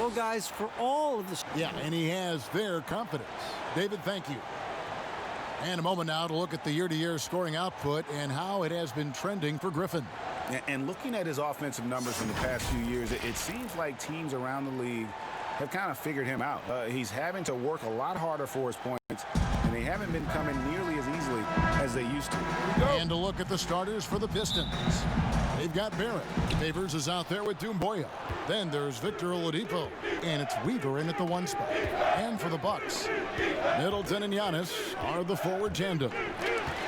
Well, guys, for all of this. Yeah, and he has their confidence. David, thank you. And a moment now to look at the year-to-year scoring output and how it has been trending for Griffin. And looking at his offensive numbers in the past few years, it seems like teams around the league have kind of figured him out. He's having to work a lot harder for his points, and they haven't been coming nearly as easily as they used to. And to look at the starters for the Pistons. They've got Barrett. Favors is out there with Doumbouya. Then there's Victor Oladipo. And it's Weaver in at the 1 spot. And for the Bucks, Middleton and Giannis are the forward tandem.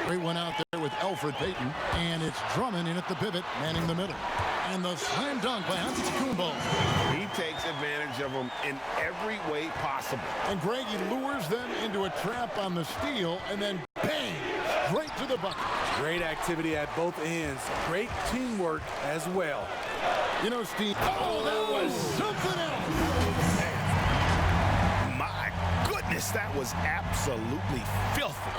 Great one out there with Elfrid Payton. And it's Drummond in at the pivot, manning the middle. And the slam dunk by Antetokounmpo. He takes advantage of them in every way possible. And Greg, he lures them into a trap on the steal, and then bang, right to the bucket. Great activity at both ends. Great teamwork as well. You know, Steve, oh, that was something else. My goodness, that was absolutely filthy.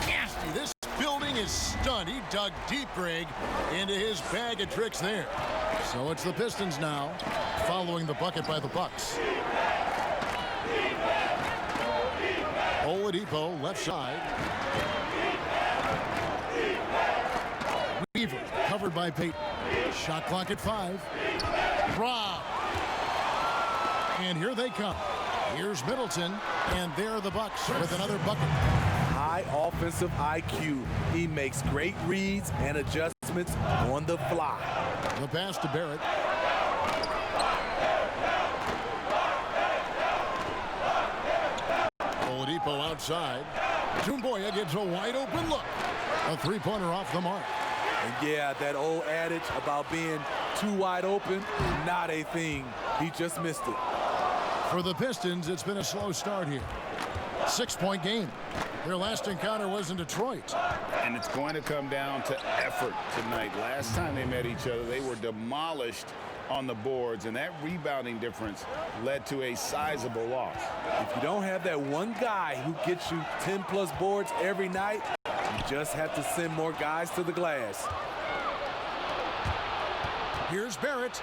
Nasty. This building is stunned. He dug deep, Greg, into his bag of tricks there. So it's the Pistons now, following the bucket by the Bucks. Oladipo, left side. Weaver, covered by Payton. Shot clock at 5. Rob. And here they come. Here's Middleton, and there are the Bucks with another bucket. High offensive IQ. He makes great reads and adjustments on the fly. The pass to Barrett. Oladipo outside. Doumbouya gets a wide open look. A three-pointer off the mark. And yeah, that old adage about being too wide open, not a thing. He just missed it. For the Pistons, it's been a slow start here. 6-point game. Their last encounter was in Detroit. And it's going to come down to effort tonight. Last time they met each other, they were demolished on the boards, and that rebounding difference led to a sizable loss. If you don't have that one guy who gets you 10-plus boards every night, you just have to send more guys to the glass. Here's Barrett.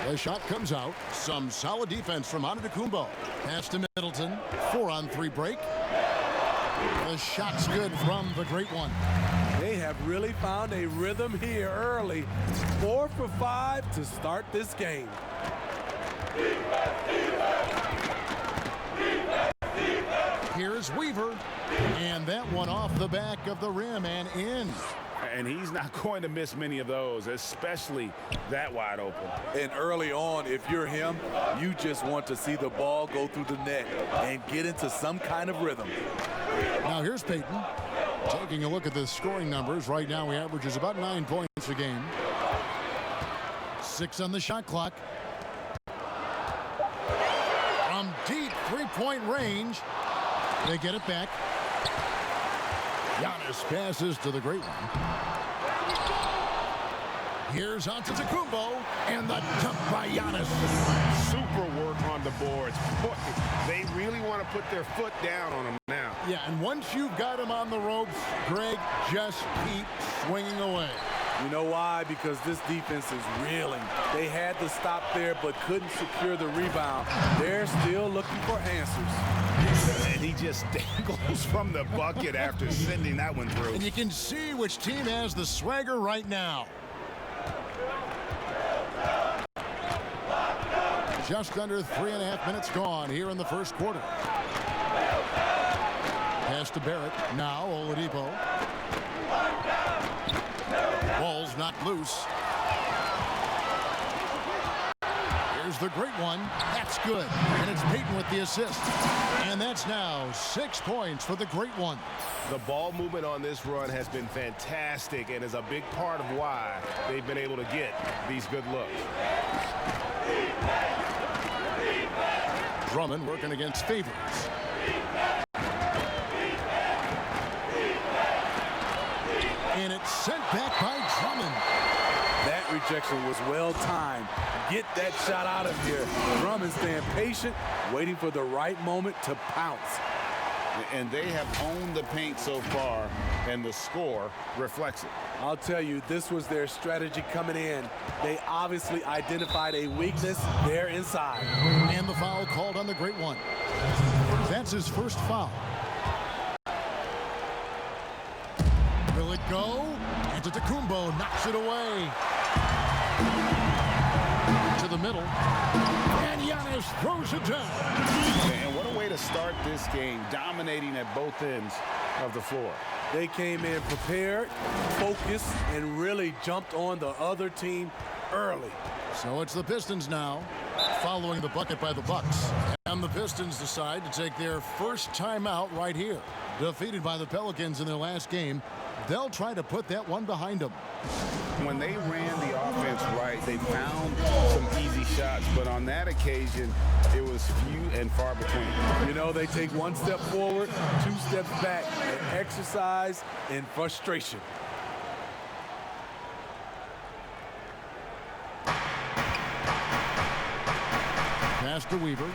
The shot comes out. Some solid defense from Antetokounmpo. Pass to Middleton. 4-on-3 break. The shot's good from the great one. They have really found a rhythm here early. 4 for 5 to start this game. Here's Weaver. And that one off the back of the rim and in. And he's not going to miss many of those, especially that wide open. And early on, if you're him, you just want to see the ball go through the net and get into some kind of rhythm. Now here's Payton. Taking a look at the scoring numbers. Right now he averages about 9 points a game. 6 on the shot clock. From deep three-point range. They get it back. Giannis passes to the great one. Here's Antetokounmpo, and the dunk by Giannis. Super work on the boards. Boy, they really want to put their foot down on him now. Yeah, and once you've got him on the ropes, Greg, just keep swinging away. You know why? Because this defense is reeling. They had to stop there but couldn't secure the rebound. They're still looking for answers. And he just dangles from the bucket after sending that one through. And you can see which team has the swagger right now. Just under 3.5 minutes gone here in the first quarter. Pass to Barrett. Now Oladipo. Ball's knocked loose. Here's the great one. That's good. And it's Payton with the assist. And that's now 6 points for the great one. The ball movement on this run has been fantastic and is a big part of why they've been able to get these good looks. Drummond working against Favors. And it's sent back by Drummond. That rejection was well timed. Get that shot out of here. Drummond staying patient, waiting for the right moment to pounce. And they have owned the paint so far. and the score reflects it. I'll tell you, this was their strategy coming in. They obviously identified a weakness there inside. And the foul called on the great one. That's his first foul. Will it go? Antetokounmpo knocks it away. To the middle. And Giannis throws it down. And what a way to start this game, dominating at both ends of the floor. They came in prepared, focused, and really jumped on the other team early. So it's the Pistons now, following the bucket by the Bucks. And the Pistons decide to take their first timeout right here. Defeated by the Pelicans in their last game, they'll try to put that one behind them. When they ran the offense right, they found some easy shots, but on that occasion, it was few and far between. You know, they take one step forward, 2 steps back, and exercise in frustration. Pass to Weaver.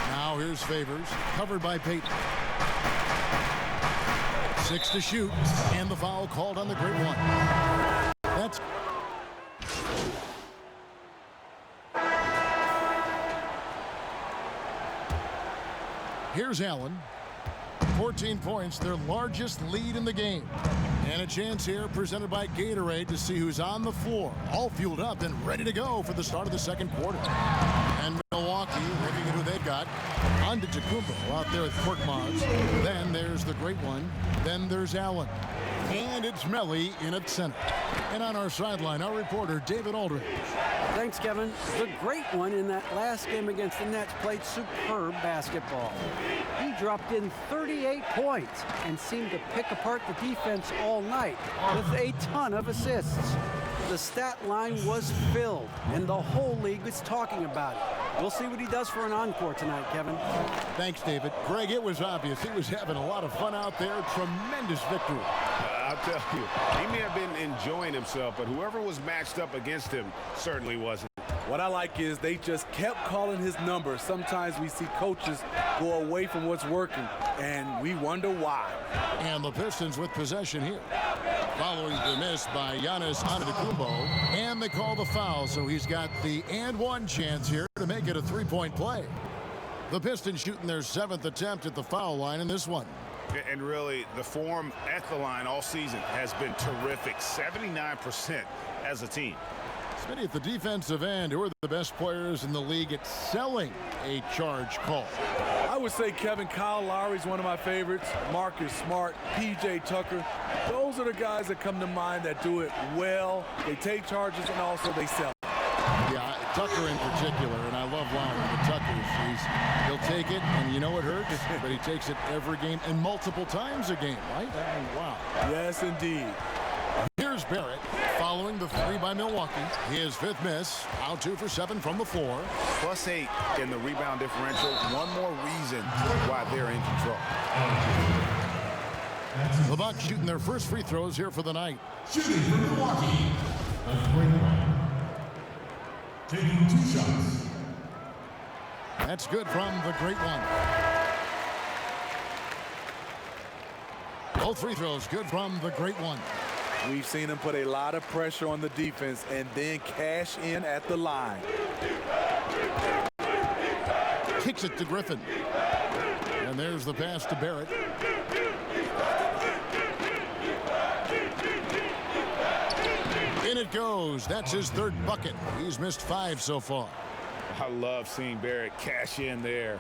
Now here's Favors, covered by Payton. 6 to shoot, and the foul called on the great one. That's here's Allen. 14 points, their largest lead in the game. And a chance here presented by Gatorade to see who's on the floor, all fueled up and ready to go for the start of the second quarter. And Milwaukee, looking at who they've got, Antetokounmpo out there with Korkmaz. Then there's the great one. Then there's Allen. And it's Melly in at center. And on our sideline, our reporter, David Aldridge. Thanks, Kevin. The great one in that last game against the Nets played superb basketball. He dropped in 38 points and seemed to pick apart the defense all night with a ton of assists. The stat line was filled, and the whole league was talking about it. We'll see what he does for an encore tonight, Kevin. Thanks, David. Greg, it was obvious. He was having a lot of fun out there. Tremendous victory. I'll tell you, he may have been enjoying himself, but whoever was matched up against him certainly wasn't. What I like is they just kept calling his number. Sometimes we see coaches go away from what's working, and we wonder why. And the Pistons with possession here. Following the miss by Giannis Antetokounmpo, and they call the foul, so he's got the and one chance here to make it a three-point play. The Pistons shooting their 7th attempt at the foul line in this one. And really, the form at the line all season has been terrific, 79% as a team. Smitty, at the defensive end, who are the best players in the league at selling a charge call? I would say Kevin, Kyle Lowry's one of my favorites. Marcus Smart, P.J. Tucker. Those are the guys that come to mind that do it well. They take charges and also they sell. Yeah, Tucker in particular, and I love Lowry. The Tuckers, he'll take it, and you know it hurts, but he takes it every game and multiple times a game, right? I mean, wow. Yes, indeed. Here's Barrett following the 3 by Milwaukee. His 5th miss. Out 2 for 7 from the floor. +8 in the rebound differential. One more reason why they're in control. The Bucks shooting their first free throws here for the night. Shooting for Milwaukee, a great one. Taking 2 shots. That's good from the great one. Both free throws good from the great one. We've seen him put a lot of pressure on the defense and then cash in at the line. Kicks it to Griffin. And there's the pass to Barrett. In it goes. That's his 3rd bucket. He's missed 5 so far. I love seeing Barrett cash in there.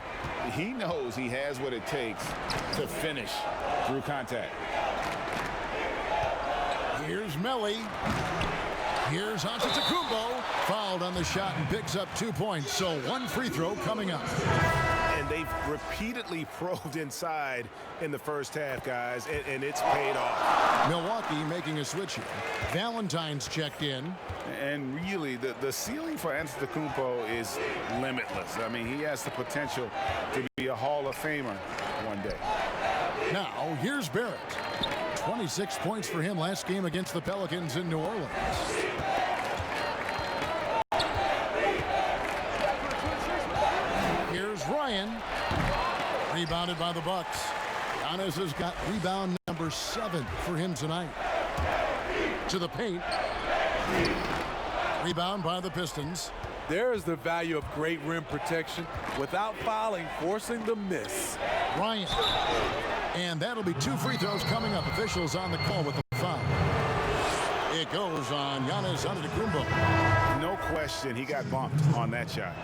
He knows he has what it takes to finish through contact. Here's Melly. Here's Antetokounmpo. Fouled on the shot and picks up 2 points. So 1 free throw coming up. And they've repeatedly probed inside in the first half, guys, and it's paid off. Milwaukee making a switch here. Valentine's checked in. And really, the ceiling for Antetokounmpo is limitless. I mean, he has the potential to be a Hall of Famer one day. Now, here's Barrett. 26 points for him last game against the Pelicans in New Orleans. Here's Ryan. Rebounded by the Bucks. Giannis has got rebound number 7 for him tonight. To the paint. Rebound by the Pistons. There is the value of great rim protection without fouling, forcing the miss. Bryant. And that'll be 2 free throws coming up. Officials on the call with the foul. It goes on Giannis Antetokounmpo. No question, he got bumped on that shot.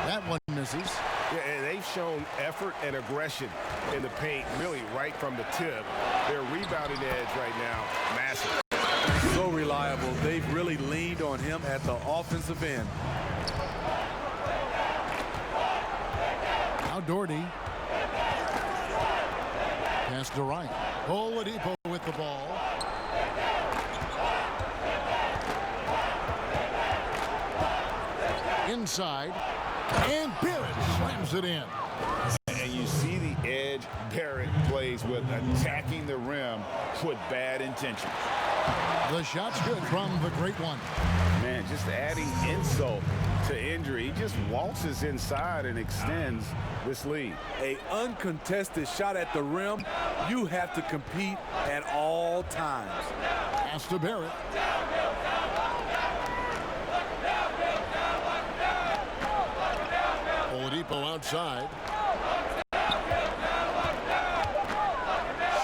That one misses. Yeah, they've shown effort and aggression in the paint, really right from the tip. Their rebounding edge right now, massive. So reliable. They've really leaned on him at the offensive end. Now Doherty. Pass to Ryan. Oladipo with the ball. Inside. And Barrett slams it in. And you see the edge Barrett plays with, attacking the rim with bad intention. The shot's good from the great one. Man, just adding insult to injury. He just waltzes inside and extends this lead. An uncontested shot at the rim. You have to compete at all times. Pass to Barrett. Oladipo outside.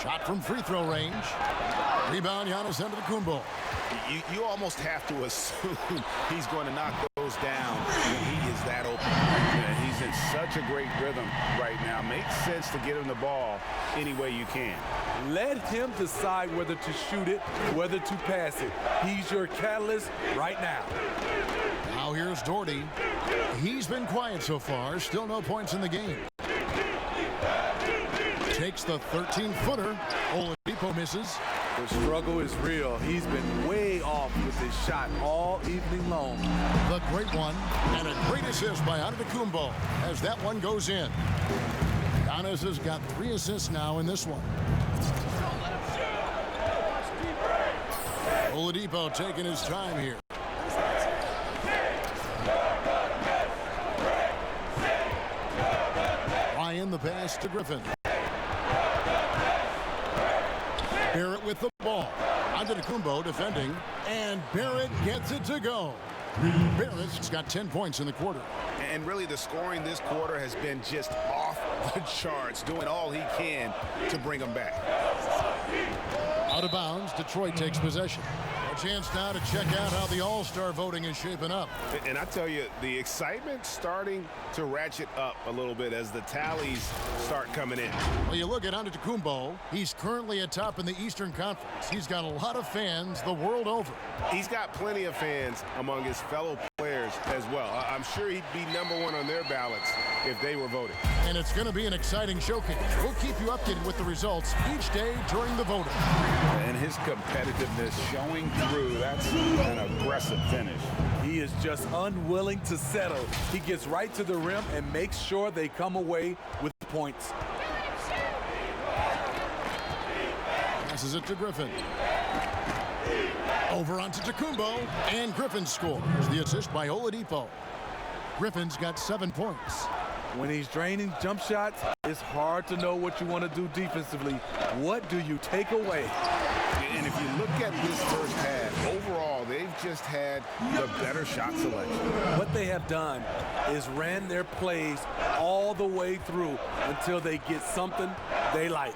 Shot from free throw range. Rebound, Giannis Antetokounmpo. You almost have to assume he's going to knock those down when he is that open. And he's in such a great rhythm right now. Makes sense to get him the ball any way you can. Let him decide whether to shoot it, whether to pass it. He's your catalyst right now. Now here's Doherty. He's been quiet so far. Still no points in the game. Takes the 13-footer. Oladipo misses. The struggle is real. He's been way off with his shot all evening long. The great one, and a great assist by Antetokounmpo as that one goes in. Giannis has got 3 assists now in this one. Oladipo taking his time here. Ryan the pass to Griffin. Barrett with the ball. Antetokounmpo defending, and Barrett gets it to go. Barrett's got 10 points in the quarter. And really the scoring this quarter has been just off the charts, doing all he can to bring them back. Out of bounds, Detroit takes possession. A chance now to check out how the All-Star voting is shaping up. And I tell you, the excitement's starting to ratchet up a little bit as the tallies start coming in. Well, you look at Antetokounmpo, he's currently atop in the Eastern Conference. He's got a lot of fans the world over. He's got plenty of fans among his fellow players as well. I'm sure he'd be #1 on their ballots if they were voted. And it's going to be an exciting showcase. We'll keep you updated with the results each day during the voting. And his competitiveness showing through. That's an aggressive finish. He is just unwilling to settle. He gets right to the rim and makes sure they come away with points. Passes it to Griffin. Over onto Antetokounmpo, and Griffin scores. The assist by Oladipo. Griffin's got 7 points. When he's draining jump shots, it's hard to know what you want to do defensively. What do you take away? And if you look at this first half, overall, they've just had the better shot selection. What they have done is ran their plays all the way through until they get something they like.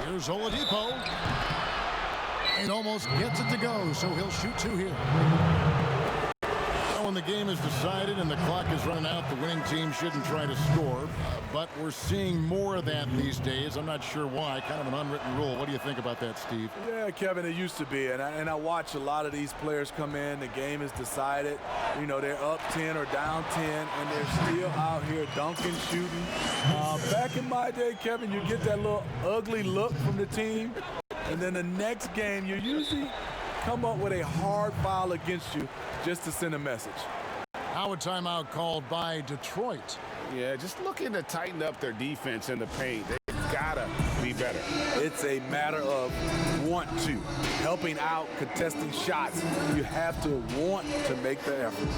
Here's Oladipo. And almost gets it to go, so he'll shoot 2 here. When the game is decided and the clock is running out, the winning team shouldn't try to score. But we're seeing more of that these days. I'm not sure why. Kind of an unwritten rule. What do you think about that, Steve? Yeah, Kevin, it used to be. And I watch a lot of these players come in. The game is decided. You know, they're up 10 or down 10, and they're still out here dunking, shooting. Back in my day, Kevin, you get that little ugly look from the team. And then the next game, you usually come up with a hard foul against you just to send a message. Now a timeout called by Detroit. Yeah, just looking to tighten up their defense in the paint. They've got to be better. It's a matter of want to. Helping out, contesting shots. You have to want to make the effort.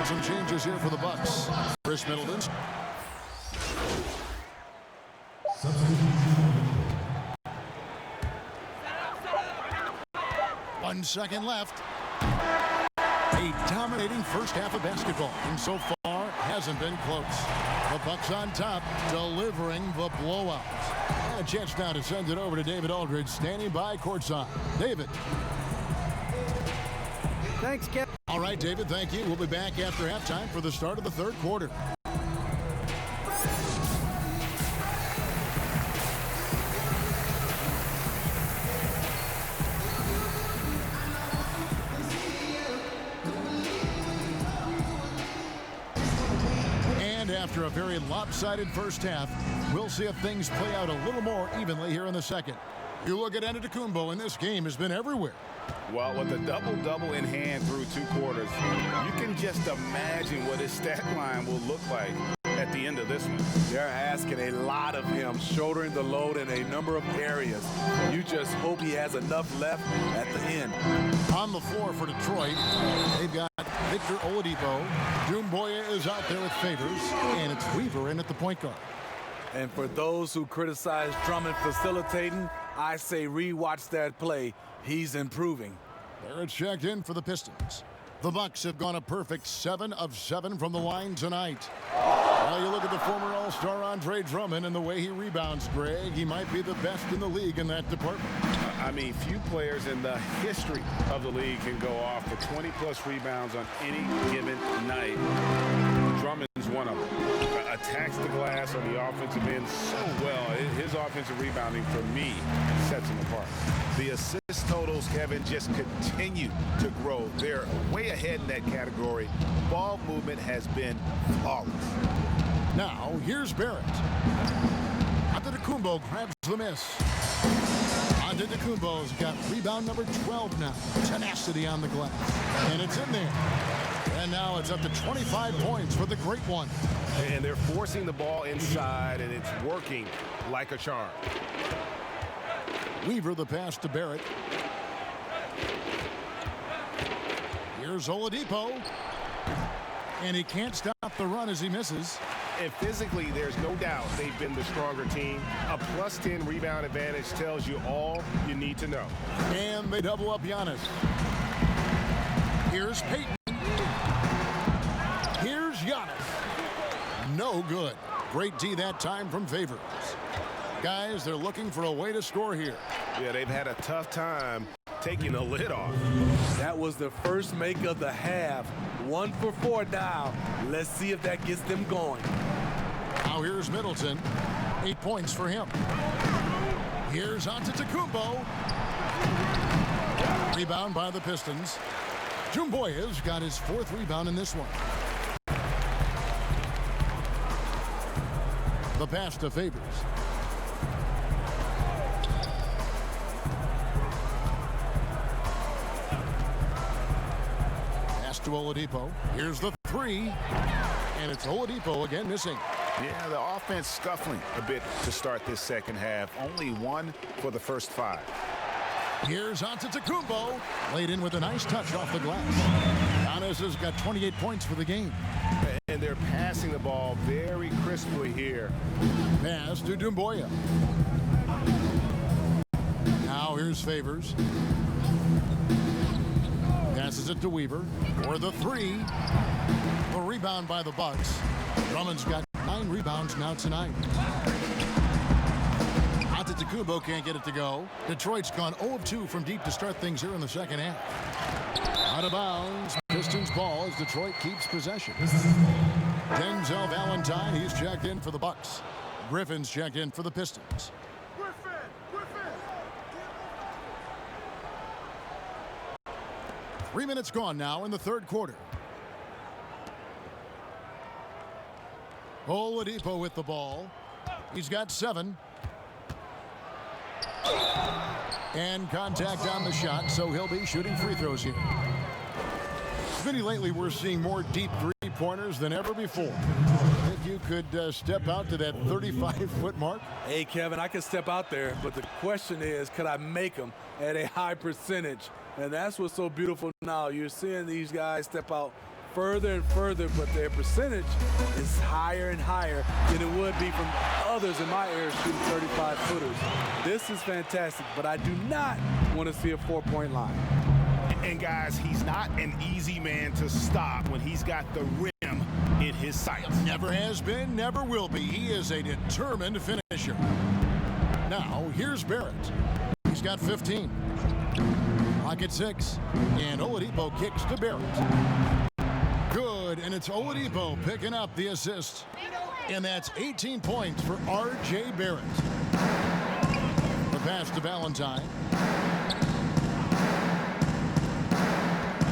Some changes here for the Bucks. Chris Middleton. Substitution. 1 second left. A dominating first half of basketball, and so far hasn't been close. The Bucks on top, delivering the blowout. And a chance now to send it over to David Aldridge, standing by courtside. David. Thanks, Kevin. All right, David, thank you. We'll be back after halftime for the start of the third quarter. And after a very lopsided first half, we'll see if things play out a little more evenly here in the second. You look at Antetokounmpo, and this game has been everywhere. Well, with a double-double in hand through 2 quarters, you can just imagine what his stat line will look like at the end of this one. They're asking a lot of him, shouldering the load in a number of areas. You just hope he has enough left at the end. On the floor for Detroit, they've got Victor Oladipo. Doumbouya is out there with Favors, and it's Weaver in at the point guard. And for those who criticize Drummond facilitating, I say rewatch that play. He's improving. Barrett checked in for the Pistons. The Bucks have gone a perfect 7 of 7 from the line tonight. Well, you look at the former All-Star Andre Drummond and the way he rebounds, Greg. He might be the best in the league in that department. I mean, few players in the history of the league can go off for 20-plus rebounds on any given night. Drummond's one of them. Attacks the glass on the offensive end so well. His offensive rebounding, for me, sets him apart. The assist totals, Kevin, just continue to grow. They're way ahead in that category. Ball movement has been flawless. Now, here's Barrett. Antetokounmpo grabs the miss. Antetokounmpo's got rebound number 12 now. Tenacity on the glass. And it's in there. And now it's up to 25 points for the Great One. And they're forcing the ball inside, and it's working like a charm. Weaver the pass to Barrett. Here's Oladipo. And he can't stop the run as he misses. And physically, there's no doubt they've been the stronger team. A plus 10 rebound advantage tells you all you need to know. And they double up Giannis. Here's Peyton. Here's Giannis. No good. Great D that time from Favors. Guys, they're looking for a way to score here. Yeah, they've had a tough time taking the lid off. That was the first make of the half. 1 for 4 now. Let's see if that gets them going. Now here's Middleton. 8 points for him. Here's Antetokounmpo. Rebound by the Pistons. Doumbouya's got his 4th rebound in this one. The pass to Favors. Pass to Oladipo. Here's the 3. And it's Oladipo again missing. Yeah, the offense scuffling a bit to start this second half. Only 1 for the first 5. Here's Antetokounmpo. Laid in with a nice touch off the glass. Giannis has got 28 points for the game. And they're passing the ball very crisply here. Pass to Doumbouya. Now here's Favors. Passes it to Weaver for the 3. The rebound by the Bucks. Drummond's got 9 rebounds now tonight. Antetokounmpo can't get it to go. Detroit's gone 0 of 2 from deep to start things here in the second half. Out of bounds. Pistons ball as Detroit keeps possession. Denzel Valentine, he's checked in for the Bucks. Griffin's checked in for the Pistons. 3 minutes gone now in the third quarter. Oladipo with the ball. He's got 7. And contact on the shot, so he'll be shooting free throws here. Vinny, lately we're seeing more deep three-pointers than ever before. If you could step out to that 35-foot mark. Hey, Kevin, I can step out there, but the question is, could I make them at a high percentage? And that's what's so beautiful now. You're seeing these guys step out further and further, but their percentage is higher and higher than it would be from others in my area shooting 35-footers. This is fantastic, but I do not want to see a 4-point line. And guys, he's not an easy man to stop when he's got the rim in his sights. Never has been, never will be. He is a determined finisher. Now, here's Barrett. He's got 15. Pocket 6. And Oladipo kicks to Barrett. Good, and it's Oladipo picking up the assist. And that's 18 points for R.J. Barrett. The pass to Valentine.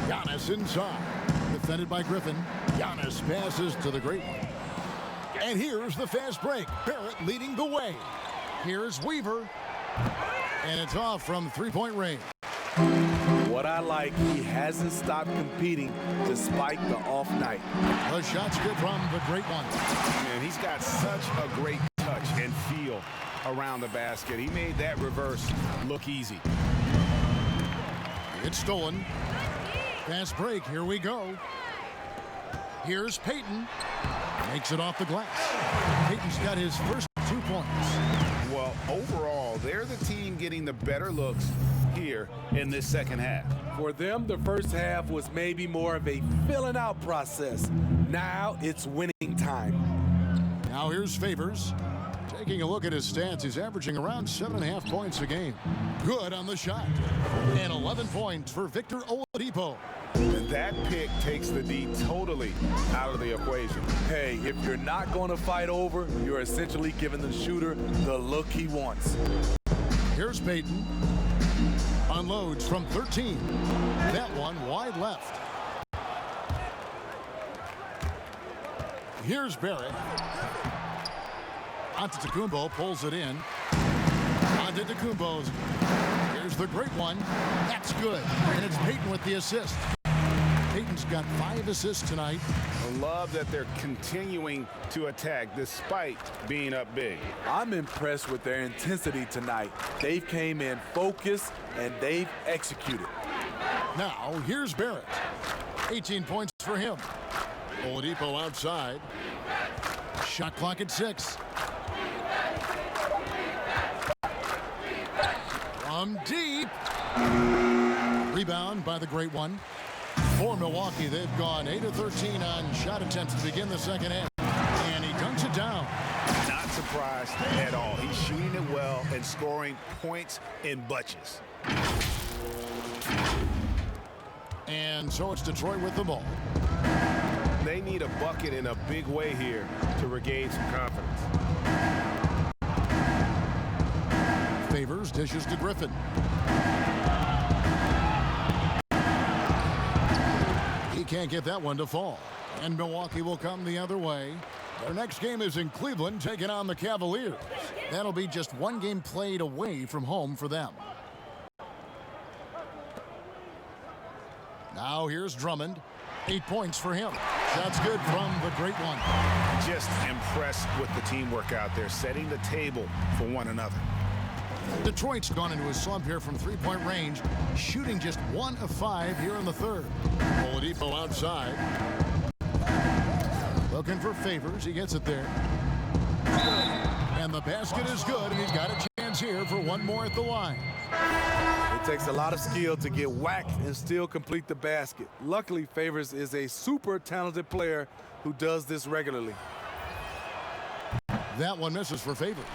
Giannis inside. Defended by Griffin. Giannis passes to the great one. And here's the fast break. Barrett leading the way. Here's Weaver. And it's off from three-point range. What I like, he hasn't stopped competing despite the off night. The shot's good from the great one. Man, he's got such a great touch and feel around the basket. He made that reverse look easy. It's stolen. Fast break. Here we go. Here's Payton. Makes it off the glass. Payton's got his first 2 points. Well, overall, they're the team getting the better looks here in this second half. For them, the first half was maybe more of a filling out process. Now it's winning time. Now here's Favors. Taking a look at his stats, he's averaging around 7.5 points a game. Good on the shot. And 11 points for Victor Oladipo. And that pick takes the D totally out of the equation. Hey, if you're not going to fight over, you're essentially giving the shooter the look he wants. Here's Payton. Unloads from 13. That one wide left. Here's Barrett. Antetokounmpo pulls it in. Antetokounmpo's. Here's the great one. That's good. And it's Payton with the assist. Payton's got 5 assists tonight. I love that they're continuing to attack despite being up big. I'm impressed with their intensity tonight. They've came in focused and they've executed. Now, here's Barrett. 18 points for him. Oladipo outside. Shot clock at 6. From deep. Rebound by the great one. For Milwaukee, they've gone 8 of 13 on shot attempts to begin the second half. And he dunks it down. Not surprised at all. He's shooting it well and scoring points in bunches. And so it's Detroit with the ball. They need a bucket in a big way here to regain some confidence. Favors dishes to Griffin. He can't get that one to fall. And Milwaukee will come the other way. Their next game is in Cleveland, taking on the Cavaliers. That'll be just one game played away from home for them. Now here's Drummond. 8 points for him. Shot's good from the great one. Just impressed with the teamwork out there, setting the table for one another. Detroit's gone into a slump here from three-point range, shooting just 1 of 5 here in the third. Oladipo outside. Looking for Favors. He gets it there. And the basket is good, and he's got a chance here for one more at the line. It takes a lot of skill to get whacked and still complete the basket. Luckily, Favors is a super talented player who does this regularly. That one misses for Favors.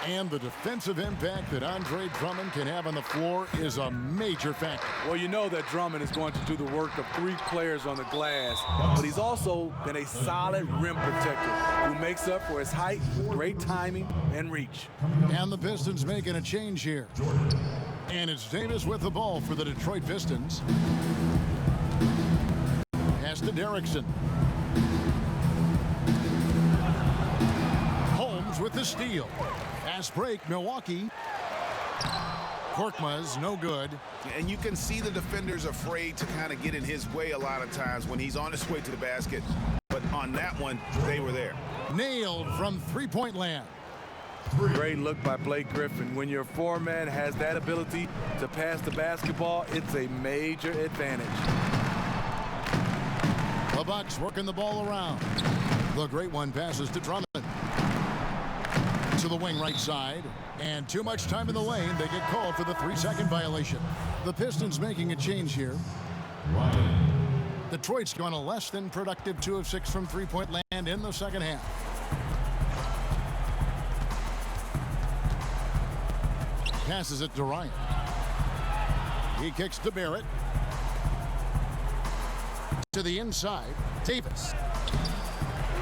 And the defensive impact that Andre Drummond can have on the floor is a major factor. Well, you know that Drummond is going to do the work of 3 players on the glass, but he's also been a solid rim protector who makes up for his height, great timing, and reach. And the Pistons making a change here. And it's Davis with the ball for the Detroit Pistons. Pass to Derrickson. Holmes with the steal. Fast break, Milwaukee. Korkmaz, no good. And you can see the defenders afraid to kind of get in his way a lot of times when he's on his way to the basket. But on that one, they were there. Nailed from three-point land. Great look by Blake Griffin. When your foreman has that ability to pass the basketball, it's a major advantage. The Bucks working the ball around. The great one passes to Drummond. To the wing right side. And too much time in the lane. They get called for the 3-second violation. The Pistons making a change here. Detroit's gone a less than productive 2 of 6 from three-point land in the second half. Passes it to Ryan. He kicks to Barrett. To the inside, Davis.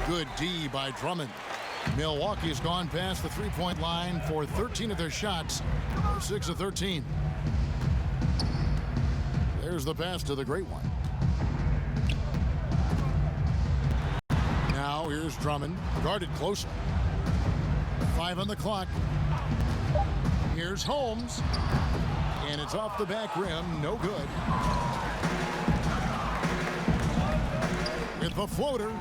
Good D by Drummond. Milwaukee's gone past the three-point line for 13 of their shots. 6 of 13. There's the pass to the great one. Now here's Drummond, guarded closely. 5 on the clock. Here's Holmes. And it's off the back rim, no good. With the floater.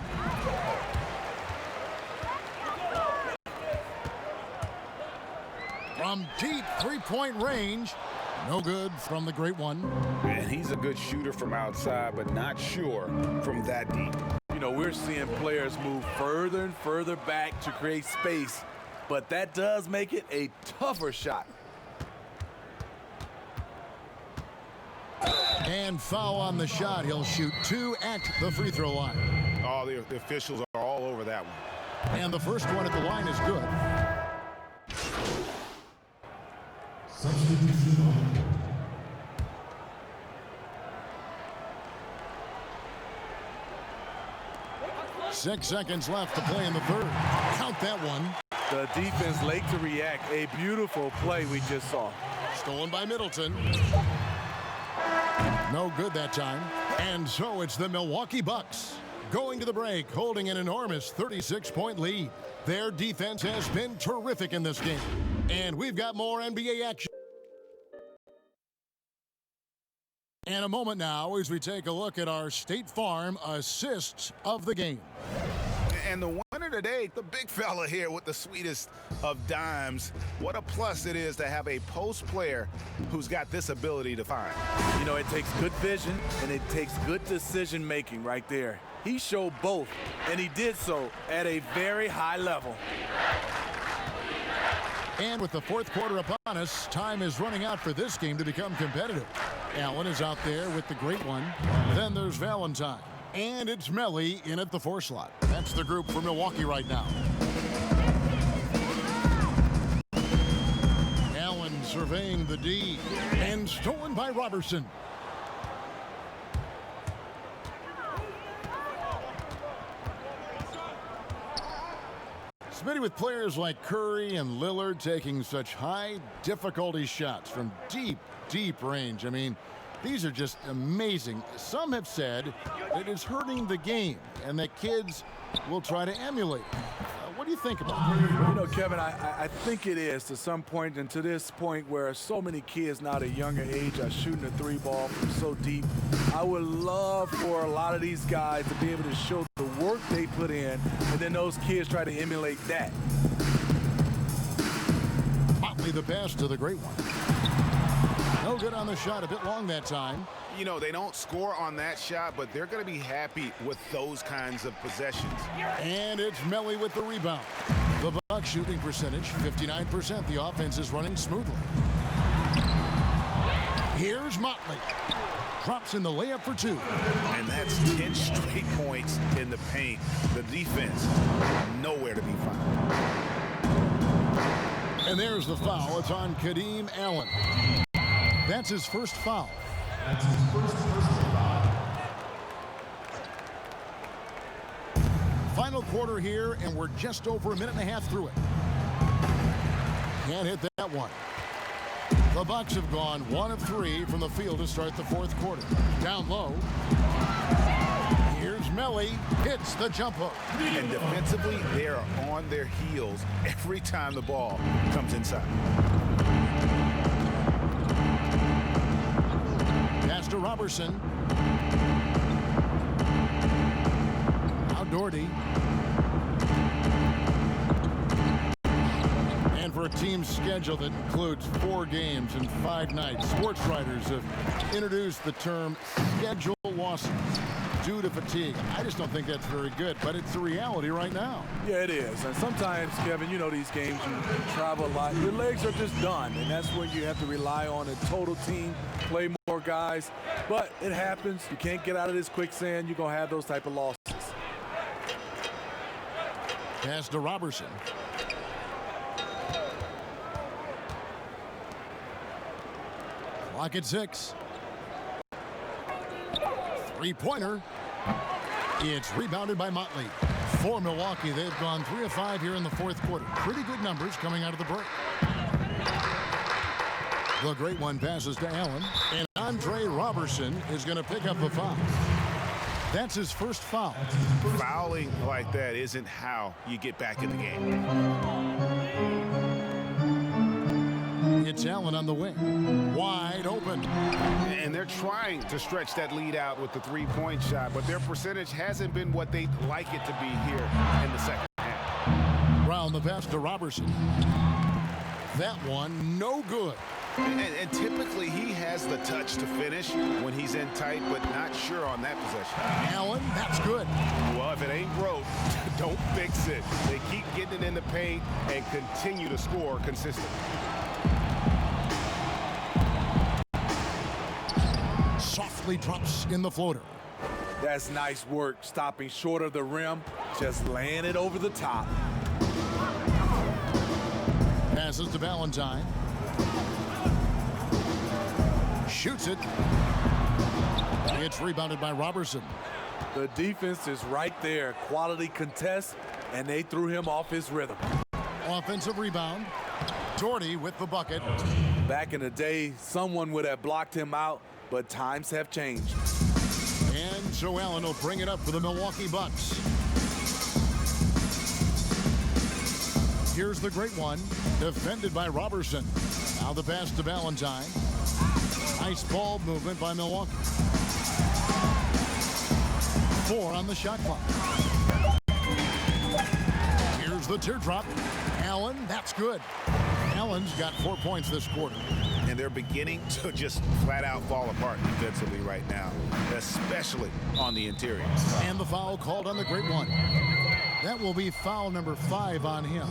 From deep three-point range. No good from the great one. And he's a good shooter from outside, but not sure from that deep. You know, we're seeing players move further and further back to create space, but that does make it a tougher shot. And foul on the shot. He'll shoot 2 at the free throw line. Oh, the officials are all over that one. And the first one at the line is good. Substitution on the court. 6 seconds left to play in the third. Count that one. The defense late to react. A beautiful play we just saw. Stolen by Middleton. No good that time. And so it's the Milwaukee Bucks going to the break, holding an enormous 36-point lead. Their defense has been terrific in this game. And we've got more NBA action. And a moment now as we take a look at our State Farm assists of the game. And the winner today, the big fella here with the sweetest of dimes. What a plus it is to have a post player who's got this ability to find. You know, it takes good vision and it takes good decision making right there. He showed both, and he did so at a very high level. And with the fourth quarter upon us, time is running out for this game to become competitive. Allen is out there with the great one. Then there's Valentine. And it's Melly in at the 4 slot. That's the group for Milwaukee right now. Allen surveying the D. And stolen by Robertson. Smitty, with players like Curry and Lillard taking such high difficulty shots from deep range. I mean, these are just amazing. Some have said that it's hurting the game and that kids will try to emulate. What do you think about that? You know, Kevin, I think it is to some point, and to this point where so many kids now at a younger age are shooting the 3 ball from so deep. I would love for a lot of these guys to be able to show the work they put in, and then those kids try to emulate that. Motley the pass to the great one. No good on the shot, a bit long that time. You know, they don't score on that shot, but they're going to be happy with those kinds of possessions. And it's Melly with the rebound. The Bucks shooting percentage, 59%. The offense is running smoothly. Here's Motley. Drops in the layup for 2. And that's 10 straight points in the paint. The defense, nowhere to be found. And there's the foul. It's on Kadeem Allen. That's his first foul. That's his first personal foul. Final quarter here, and we're just over a minute and a half through it. Can't hit that one. The Bucks have gone 1 of 3 from the field to start the fourth quarter. Down low. Here's Melly. Hits the jump hook. And defensively, they are on their heels every time the ball comes inside. Pass to Robertson. Now Doherty. And for a team schedule that includes 4 games and 5 nights, sports writers have introduced the term schedule losses due to fatigue. I just don't think that's very good, but it's the reality right now. Yeah, it is. And sometimes, Kevin, you know these games, you travel a lot. Your legs are just done, and that's where you have to rely on a total team, play more guys. But it happens. You can't get out of this quicksand. You're going to have those type of losses. Pass to Robertson. Clock at 6. Three-pointer. It's rebounded by Motley. For Milwaukee, they've gone 3 of 5 here in the fourth quarter. Pretty good numbers coming out of the break. The great one passes to Allen. And Andre Robertson is going to pick up the foul. That's his first foul. Fouling like that isn't how you get back in the game. It's Allen on the wing. Wide open. And they're trying to stretch that lead out with the three-point shot, but their percentage hasn't been what they'd like it to be here in the second half. Brown the pass to Robertson. That one, no good. And typically he has the touch to finish when he's in tight, but not sure on that possession. Allen, that's good. Well, if it ain't broke, don't fix it. They keep getting it in the paint and continue to score consistently. Softly drops in the floater. That's nice work, stopping short of the rim, just laying it over the top. Passes to Valentine. Shoots it. It's rebounded by Robertson. The defense is right there. Quality contest, and they threw him off his rhythm. Offensive rebound. Doherty with the bucket. Back in the day, someone would have blocked him out, but times have changed. And Joe Allen will bring it up for the Milwaukee Bucks. Here's the great one, defended by Robertson. Now the pass to Valentine. Nice ball movement by Milwaukee. 4 on the shot clock. Here's the teardrop. Allen, that's good. Allen's got 4 points this quarter. And they're beginning to just flat out fall apart defensively right now, especially on the interior. And the foul called on the great one. That will be foul number 5 on him.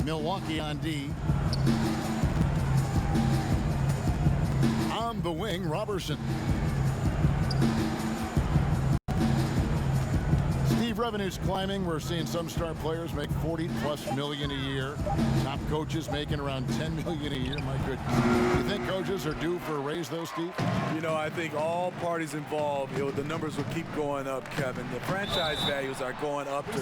Milwaukee on D. On the wing, Robertson. Steve, revenue's climbing. We're seeing some star players make $40+ million a year. Top coaches making around $10 million a year. My goodness. You think coaches are due for a raise, though, Steve? You know, I think all parties involved, the numbers will keep going up, Kevin. The franchise values are going up to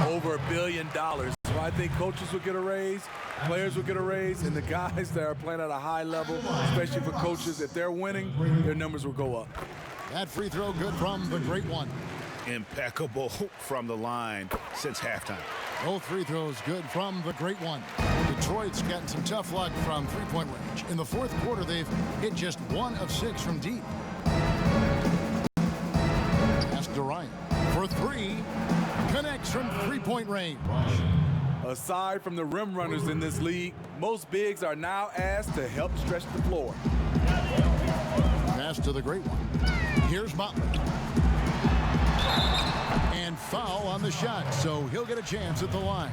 over $1 billion. So I think coaches will get a raise, players will get a raise, and the guys that are playing at a high level, especially for coaches, if they're winning, their numbers will go up. That free throw good from the great one. Impeccable from the line since halftime. Both free throws good from the great one. Detroit's gotten some tough luck from three-point range. In the fourth quarter, they've hit just 1 of 6 from deep. Pass to Ryan for 3. Connects from three-point range. Aside from the rim runners in this league, most bigs are now asked to help stretch the floor. Pass to the great one. Here's Motley. And foul on the shot, so he'll get a chance at the line.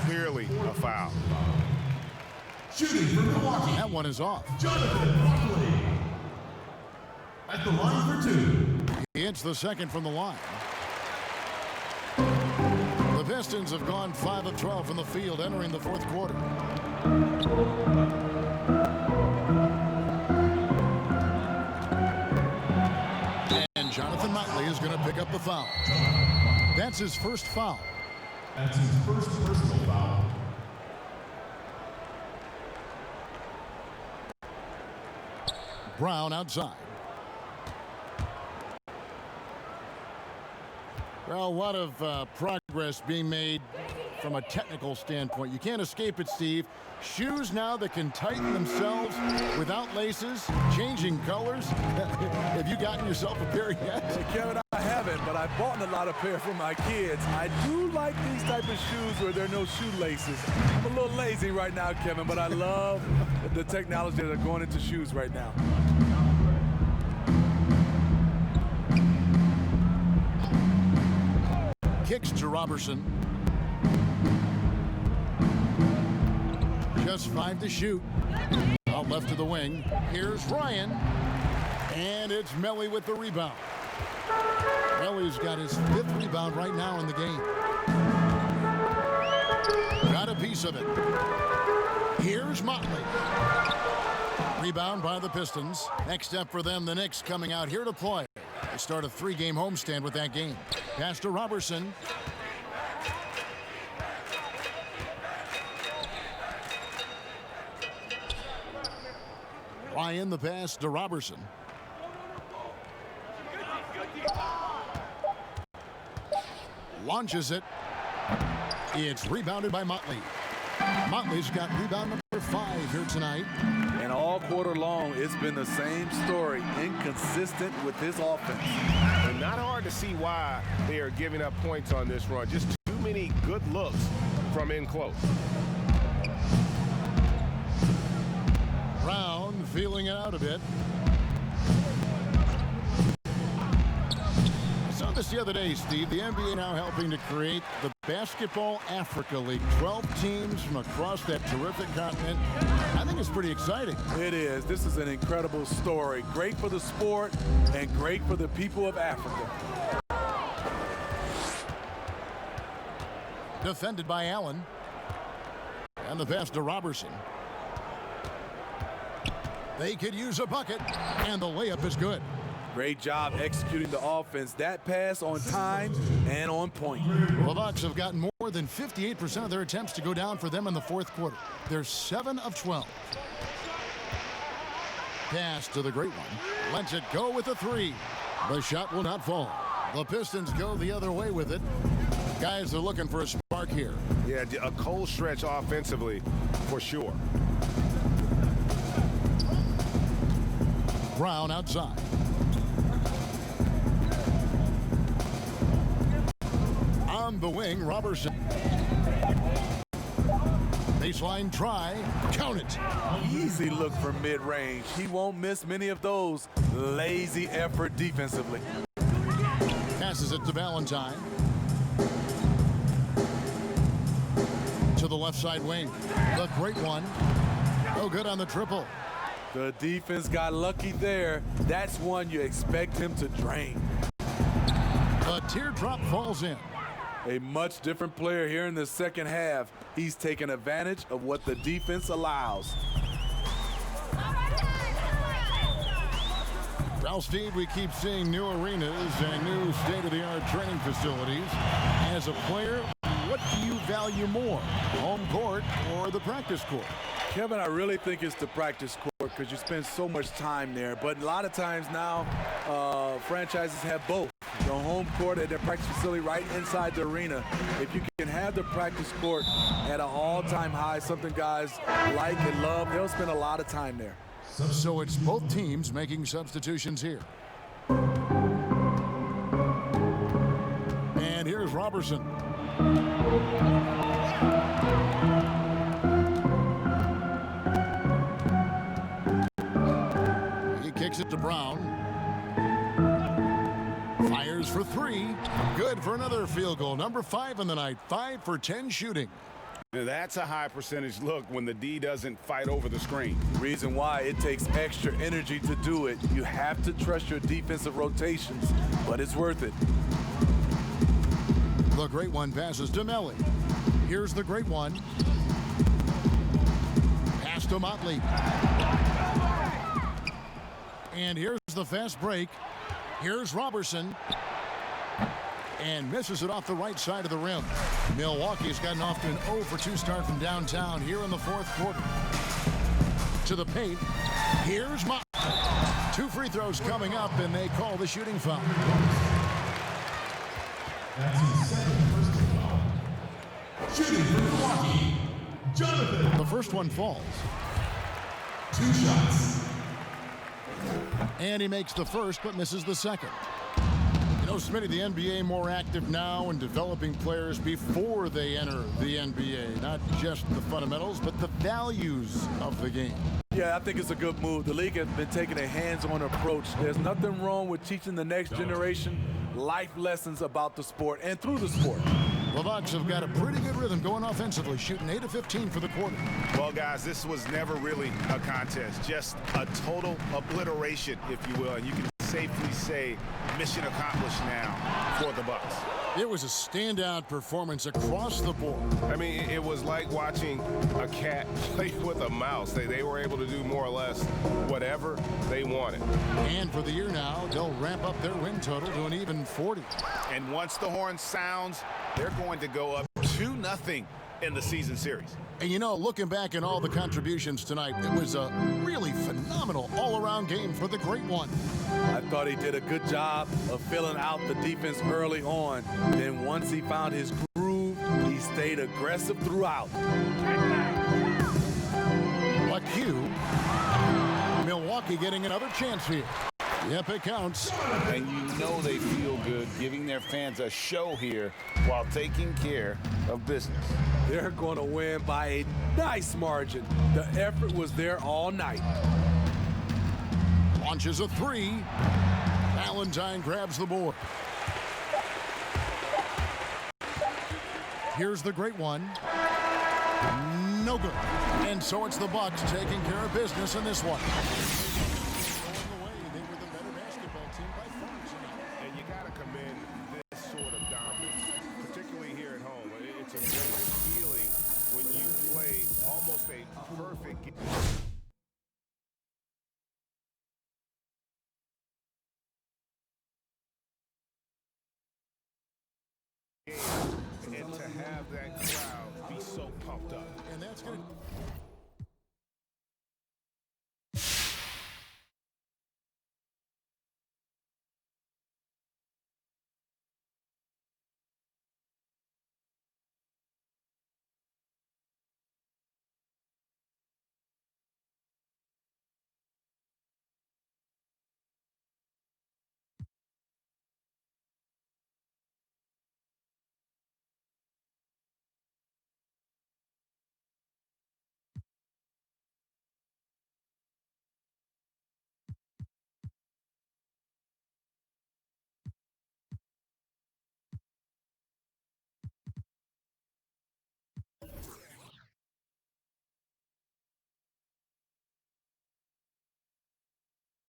Clearly a foul. Shooting for Milwaukee, That one is off. Jonathan Motley. At the line for 2. He hits the second from the line. The Pistons have gone 5 of 12 from the field entering the fourth quarter. And Jonathan Motley is going to pick up the foul. That's his first foul. That's his first personal foul. Brown outside. Well, a lot of progress being made from a technical standpoint. You can't escape it, Steve. Shoes now that can tighten themselves without laces, changing colors. Have you gotten yourself a pair yet? Hey, Kevin, I haven't. haven't, but I've bought a lot of pair for my kids. I do like these type of shoes where there are no shoelaces. I'm a little lazy right now, Kevin, but I love the technology that are going into shoes right now. Kicks to Robertson. Just 5 to shoot. Out left to the wing. Here's Ryan. And it's Melly with the rebound. Melly's got his 5th rebound right now in the game. Got a piece of it. Here's Motley. Rebound by the Pistons. Next up for them, the Knicks coming out here to play. They start a 3-game homestand with that game. Pass to Robertson. Ryan the pass to Robertson. Launches it. It's rebounded by Motley. Motley's got rebound number 5 here tonight. And all quarter long, it's been the same story, inconsistent with his offense. And not hard to see why they are giving up points on this run. Just too many good looks from in close. Brown feeling it out a bit. Saw this the other day, Steve. The NBA now helping to create the Basketball Africa League. 12 teams from across that terrific continent. I think it's pretty exciting. It is. This is an incredible story. Great for the sport and great for the people of Africa. Defended by Allen. And the pass to Robertson. They could use a bucket, and the layup is good. Great job executing the offense. That pass on time and on point. The Bucks have gotten more than 58% of their attempts to go down for them in the 4th quarter. They're 7 of 12. Pass to the great one. Lets it go with a 3. The shot will not fall. The Pistons go the other way with it. Guys are looking for a spark here. Yeah, a cold stretch offensively for sure. Brown outside. On the wing, Robertson. Baseline try. Count it. Easy look from mid-range. He won't miss many of those. Lazy effort defensively. Passes it to Valentine. To the left side wing. The great one. Oh, good on the triple. The defense got lucky there. That's one you expect him to drain. The teardrop falls in. A much different player here in the second half. He's taken advantage of what the defense allows. Well, Steve, we keep seeing new arenas and new state-of-the-art training facilities. As a player, what do you value more, home court or the practice court? Kevin, I really think it's the practice court because you spend so much time there. But a lot of times now, franchises have both. The home court and their practice facility right inside the arena. If you can have the practice court at an all-time high, something guys like and love, they'll spend a lot of time there. So it's both teams making substitutions here. And here's Robertson. He kicks it to Brown. Fires for 3. Good for another field goal. Number 5 in the night. 5 for 10 shooting. That's a high percentage look when the D doesn't fight over the screen. Reason why it takes extra energy to do it. You have to trust your defensive rotations, but it's worth it. The great one passes to Melly. Here's the great one. Pass to Motley. And here's the fast break. Here's Robertson. And misses it off the right side of the rim. Milwaukee's gotten off to an 0 for 2 start from downtown here in the 4th quarter. To the paint. Here's Motley. 2 free throws coming up, and they call the shooting foul. That's his second personal foul. Shooting for Milwaukee, Jonathan. The first one falls. 2 shots. And he makes the first, but misses the second. Most many of the NBA more active now in developing players before they enter the NBA. Not just the fundamentals, but the values of the game. Yeah, I think it's a good move. The league has been taking a hands-on approach. There's nothing wrong with teaching the next generation life lessons about the sport and through the sport. The Bucks have got a pretty good rhythm going offensively, shooting 8 of 15 for the quarter. Well, guys, this was never really a contest, just a total obliteration, if you will. And you can safely say mission accomplished now for the Bucks. It was a standout performance across the board. I mean, it was like watching a cat play with a mouse. They were able to do more or less whatever they wanted. And for the year now, they'll ramp up their win total to an even 40. And once the horn sounds, they're going to go up 2-0 in the season series. And you know, looking back at all the contributions tonight, it was a really phenomenal all-around game for the Great One. I thought he did a good job of filling out the defense early on. Then once he found his groove, he stayed aggressive throughout. A cue. Milwaukee getting another chance here. Yep, it counts. And you know they feel good giving their fans a show here while taking care of business. They're going to win by a nice margin. The effort was there all night. Launches a three. Valentine grabs the board. Here's the Great One. No good. And so it's the Bucks taking care of business in this one. And you got to commend this sort of dominance, particularly here at home. It's a great feeling when you play almost a perfect game. And to have that crowd be so pumped up. And that's good.